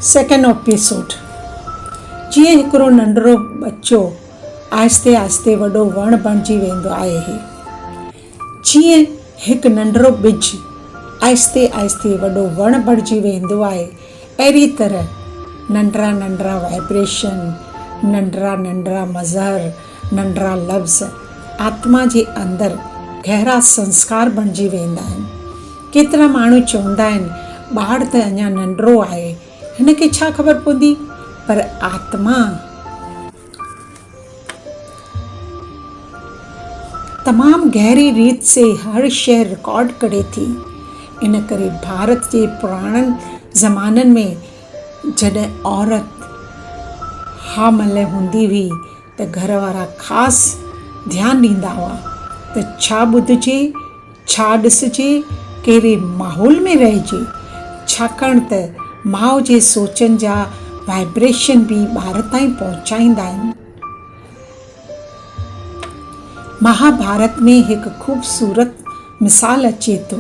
Second episode. जीअं हिकिड़ो नंढड़ो बच्चो आहिस्ते आहिस्ते वॾो वणु बणिजी वेंदो आहे, जीअं हिकु नंढड़ो ॿिज आहिस्ते आहिस्ते वॾो वणु बणिजी वेंदो आहे, अहिड़ी तरह नंढड़ा नंढड़ा वाइब्रेशन, नंढड़ा नंढड़ा मज़हर, नंढड़ा लफ़्ज़ आत्मा जे अंदरि गहरा संस्कार बणिजी वेंदा आहिनि। केतिरा माण्हू चवंदा आहिनि ॿारु त अञा नंढड़ो आहे, हिन खे छा ख़बर पवंदी, पर आत्मा तमामु गहरी रीत से हर शइ रिकॉर्ड करे थी। इन करे भारत जे पुराणनि ज़माननि में जॾहिं औरत हामल हूंदी हुई त घर वारा ख़ासि ध्यानु ॾींदा हुआ त छा ॿुधिजे, छा ॾिसिजे, कहिड़े माहौल में रहिजे, छाकाणि त माउ जे सोचनि जा वाइब्रेशन बि ॿार ताईं पहुचाईंदा आहिनि। महाभारत में हिकु ख़ूबसूरत मिसाल अचे थो।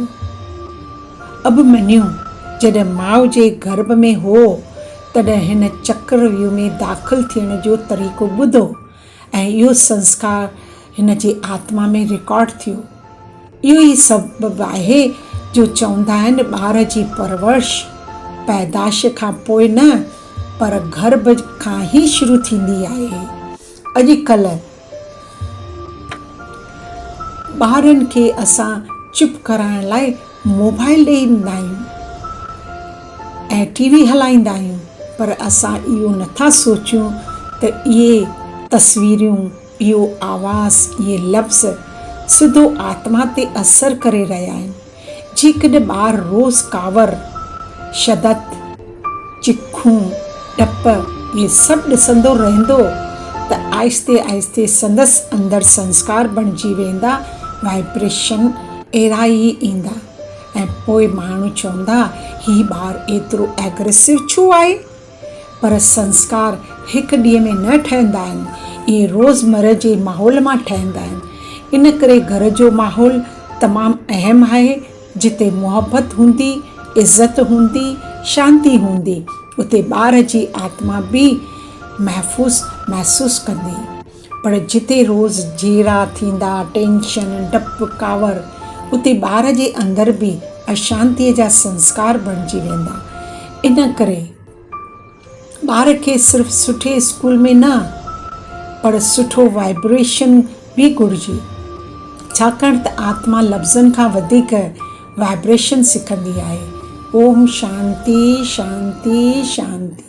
अभिमन्यु जॾहिं माउ जे गर्भ में हो तॾहिं हिन चक्रव्यूह में दाख़िल थियण जो तरीक़ो ॿुधो ऐं इहो संस्कार हिन जे आत्मा में रिकॉर्ड थियो। इहो ई सबबु आहे जो चवंदा आहिनि ॿार जी परवरिश पैदाश खां पोइ न, पर गर्भ खां ई शुरू थींदी आहे। अॼुकल्ह ॿारनि खे असां चुप कराइण लाइ मोबाइल ॾेई ॾींदा आहियूं ऐं टीवी हलाईंदा आहियूं, पर असां इहो नथा सोचियूं त इहे तस्वीरूं, इहो आवाज़, इहे लफ़्ज़ सिधो आत्मा ते असरु करे रहिया आहिनि। जेकॾहिं ॿारु रोज़ कावर, शदत, चिखूं, डप इहे सभु ॾिसंदो रहंदो त आहिस्ते आहिस्ते संदसि अंदरि संस्कार बणिजी वेंदा, वाइब्रेशन अहिड़ा ई ईंदा ऐं पोइ माण्हू चवंदा हीउ ॿारु एतिरो एग्रेसिव छो आहे, पर संस्कार हिकु ॾींहं में न ठहंदा आहिनि, इहे रोज़मर्रा जे माहौल मां ठहंदा आहिनि। इन करे घर जो माहौल तमामु अहम आहे। जिते मुहबत हूंदी, इज़त हूंदी, शांती हूंदी, उते ॿार जी आत्मा बि महसूसु कंदी। पर जिते रोज़ जेरा थींदा, टेंशन, डपु, कावर, उते ॿार जे अंदरि बि अशांतीअ जा संस्कार बणिजी वेंदा। इन करे ॿार खे सिर्फ़ु सुठे स्कूल में न, पर सुठो वाइब्रेशन बि घुरिजे, छाकाणि त आत्मा लफ़्ज़नि खां वधीक वाइब्रेशन सिखंदी आहे। ओम शांति शांति शांति।